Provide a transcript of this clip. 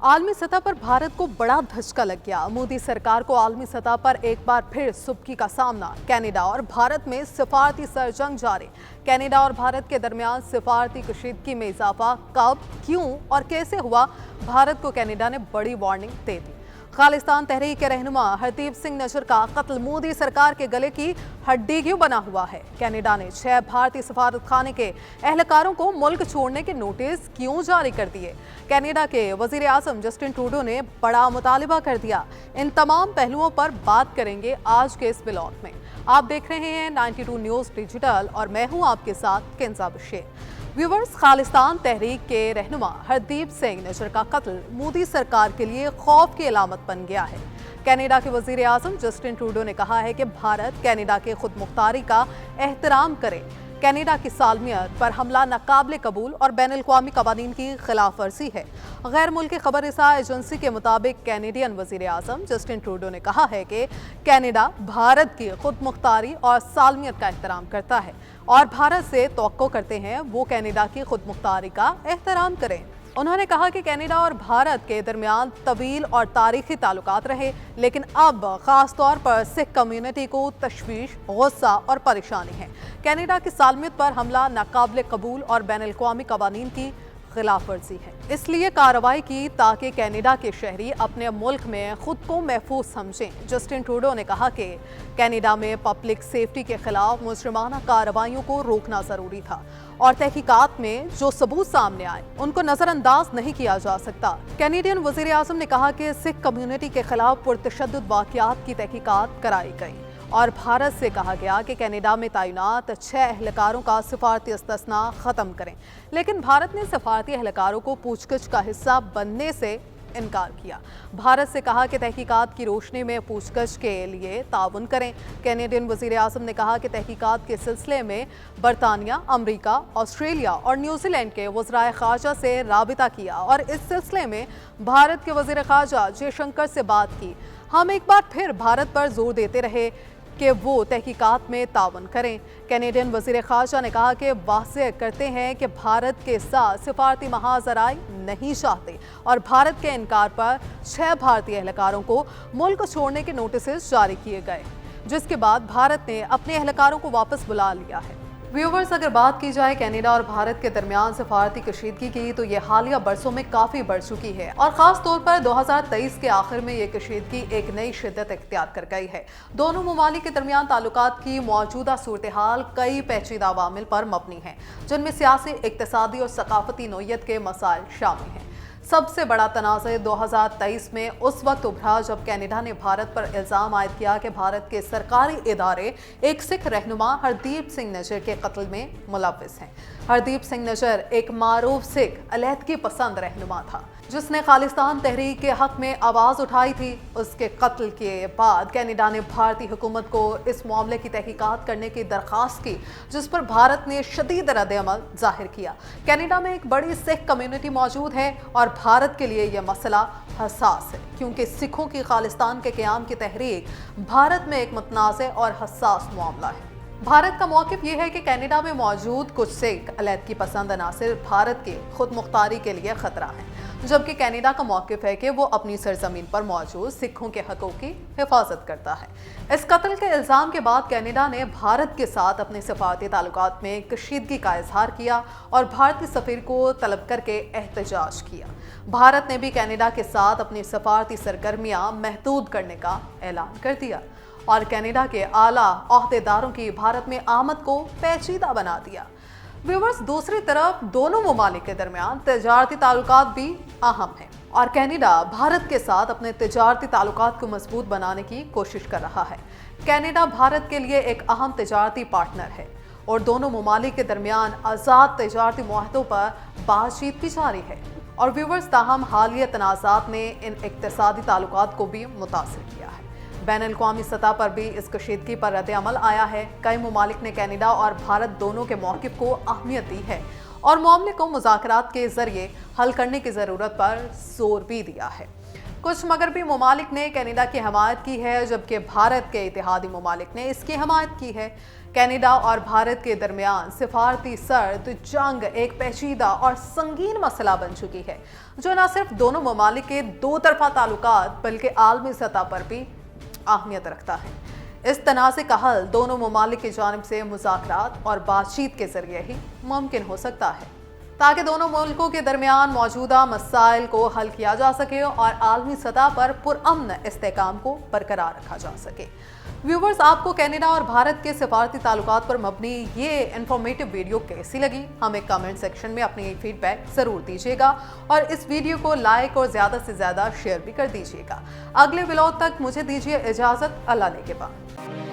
आलमी सतह पर भारत को बड़ा धचका लग गया। मोदी सरकार को आलमी सतह पर एक बार फिर सुबकी का सामना। कनाडा और भारत में सिफारती सरजंग जारी। कनाडा और भारत के दरमियान सिफारती कशीदगी में इजाफा कब, क्यों और कैसे हुआ, भारत को कनाडा ने बड़ी वार्निंग दे दी। खालिस्तान तहरीक के रहनुमा हरदीप सिंह नजर का कत्ल मोदी सरकार के गले की हड्डी क्यों बना हुआ है? कनाडा ने 6 भारतीय सफारत खाने के एहलकारों को मुल्क छोड़ने के नोटिस क्यों जारी कर दिए? कनाडा के वजीर आजम जस्टिन ट्रूडो ने बड़ा मुतालिबा कर दिया। इन तमाम पहलुओं पर बात करेंगे आज के इस ब्लॉग में। आप देख रहे हैं 92 न्यूज़ डिजिटल और मैं हूं आपके साथ किंजा बशीर। व्यूवर्स, खालिस्तान तहरीक के रहनुमा हरदीप सिंह नजर का कत्ल मोदी सरकार के लिए खौफ की अलामत बन गया है। कनाडा के वजीर आजम जस्टिन ट्रूडो ने कहा है कि भारत कनाडा के खुद मुख्तारी का एहतराम करे। कनाडा की सालमियत पर हमला नाकाबिले कबूल और बैनुल-अक़वामी कवानीन की खिलाफ वर्जी है। गैर मुल्की खबर रिसा एजेंसी के मुताबिक कैनेडियन वजीर आजम जस्टिन ट्रूडो ने कहा है कि कनाडा भारत की खुद मुख्तारी और सालमियत का एहतराम करता है और भारत से तवक्को करते हैं वो कनाडा की खुद मुख्तारी का एहतराम करें। उन्होंने कहा कि कनाडा और भारत के दरमियान तवील और तारीखी ताल्लुकात रहे, लेकिन अब खास तौर पर सिख कम्युनिटी को तशवीश, गुस्सा और परेशानी है। कनाडा की सालमियत पर हमला नाकाबिले कबूल और बैनुल-अक़वामी कवानीन की खिलाफ वर्जी है, इसलिए कार्रवाई की ताकि कनाडा के शहरी अपने मुल्क में खुद को महफूज समझें। जस्टिन ट्रूडो ने कहा कि कनाडा में पब्लिक सेफ्टी के खिलाफ मुजरिमाना कार्रवाइयों को रोकना जरूरी था और तहकीकात में जो सबूत सामने आए उनको नजरअंदाज नहीं किया जा सकता। कैनेडियन वजीर आजम ने कहा कि सिख कम्युनिटी के खिलाफ पुरतशद्दुद वाक़यात की तहकीकात कराई गई और भारत से कहा गया कि कनाडा में तैनात 6 एहलकारों का सिफारती इस्तिस्ना ख़त्म करें, लेकिन भारत ने सिफारती एहलकारों को पूछगछ का हिस्सा बनने से इनकार किया। भारत से कहा कि तहकीकात की रोशनी में पूछगछ के लिए ताउन करें। कैनेडियन वजीर आजम ने कहा कि तहकीकात के सिलसिले में बरतानिया, अमरीका, ऑस्ट्रेलिया और न्यूजीलैंड के वज़राए ख़ारजा से राबिता किया और इस सिलसिले में भारत के वज़ीर ख़ारजा जयशंकर से बात की। हम एक बार फिर भारत पर जोर देते रहे कि वो तहकीकात में ताउन करें। कैनेडियन वज़ीर ख़ारजा ने कहा कि वाज़ेह करते हैं कि भारत के साथ सिफारती महाजराई नहीं चाहते और भारत के इनकार पर 6 भारतीय एहलकारों को मुल्क छोड़ने के नोटिस जारी किए गए, जिसके बाद भारत ने अपने एहलकारों को वापस बुला लिया है। व्यूवर्स, अगर बात की जाए कनाडा और भारत के दरमियान सिफारती कशीदगी की तो ये हालिया बरसों में काफ़ी बढ़ चुकी है और ख़ास तौर पर 2023 के आखिर में ये कशीदगी एक नई शिद्दत इख्तियार कर गई है। दोनों ममालिक के दरमियान ताल्लुकात की मौजूदा सूरत हाल कई पेचीदा अवामिल पर मबनी है, जिनमें सियासी, इक़्तिसादी और सकाफती नोयत के मसाइल शामिल हैं। सबसे बड़ा तनाज़े 2023 में उस वक्त उभरा जब कनाडा ने भारत पर इल्ज़ाम आयद किया कि भारत के सरकारी इदारे एक सिख रहनुमा हरदीप सिंह नजर के कत्ल में मुलव्विस हैं। हरदीप सिंह नजर एक मारूफ सिख अलहदगी पसंद रहनुमा था जिसने खालिस्तान तहरीक के हक में आवाज़ उठाई थी। उसके कत्ल के बाद कनाडा ने भारतीय हुकूमत को इस मामले की तहकीकात करने की दरख्वास्त की, जिस पर भारत ने शदीद रद्द-ए-अमल जाहिर किया। कनाडा में एक बड़ी सिख कम्युनिटी मौजूद है और भारत के लिए यह मसला हसास है, क्योंकि सिखों की खालिस्तान के क़याम की तहरीक भारत में एक मुतनाज़ और हसास मामला है। भारत का मौक़िफ़ यह है कि कनाडा में मौजूद कुछ सिख अलहदगी पसंद अनासिर भारत के खुद मुख्तारी के लिए ख़तरा है, जबकि कनाडा का मौक़िफ़ है कि वो अपनी सरजमीन पर मौजूद सिखों के हक़ों की हिफाजत करता है। इस कत्ल के इल्ज़ाम के बाद कनाडा ने भारत के साथ अपने सफारती ताल्लुकात में कशीदगी का इजहार किया और भारतीय सफ़ीर को तलब करके एहतजाज किया। भारत ने भी कनाडा के साथ अपनी सफारती सरगर्मियाँ महदूद करने का ऐलान कर दिया और कनाडा के आला ओहदेदारों की भारत में आमद को पेचीदा बना दिया। व्यूवर्स, दूसरी तरफ दोनों ममालिक के दरमियान तिजारती ताल्लुकात भी अहम हैं और कनाडा भारत के साथ अपने तिजारती ताल्लुकात को मजबूत बनाने की कोशिश कर रहा है। कनाडा भारत के लिए एक अहम तिजारती पार्टनर है और दोनों ममालिक के दरमियान आज़ाद तिजारती मुआहदों पर बातचीत भी जारी है। और व्यूवर्स, ताहम हालिया तनाज़ात ने इन इक़्तिसादी ताल्लुकात को भी मुतासिर किया है। बैनुल-अक़वामी सतह पर भी इस कशीदगी पर रद्द-ए-अमल आया है। कई ममालिक ने कनाडा और भारत दोनों के मौक़िफ़ को अहमियत दी है और मामले को मुज़ाकरात के ज़रिए हल करने की ज़रूरत पर जोर भी दिया है। कुछ मगरबी ममालिक ने कनाडा की हमायत की है, जबकि भारत के इत्तेहादी ममालिक ने इसकी हमायत की है। कनाडा और भारत के दरमियान सिफारती सर्द जंग एक पेचीदा और संगीन मसला बन चुकी है, जो न सिर्फ दोनों ममालिक के दो तरफा ताल्लुकात बल्कि आलमी सतह पर भी अहमियत रखता है। इस तनाज़े का हल दोनों ममालिक की जानिब से मुज़ाकरात और बातचीत के जरिए ही मुमकिन हो सकता है, ताकि दोनों मुल्कों के दरमियान मौजूदा मसाइल को हल किया जा सके और आलमी सतह पर पुरअमन इस्तेहकाम को बरकरार रखा जा सके। व्यूवर्स, आपको कनाडा और भारत के सिफारती ताल्लुकात पर मबनी ये इन्फॉर्मेटिव वीडियो कैसी लगी? हमें कमेंट सेक्शन में अपनी फीडबैक ज़रूर दीजिएगा और इस वीडियो को लाइक और ज़्यादा से ज़्यादा शेयर भी कर दीजिएगा। अगले व्लॉग तक मुझे दीजिए इजाज़त। अल्लाह ने के बाद।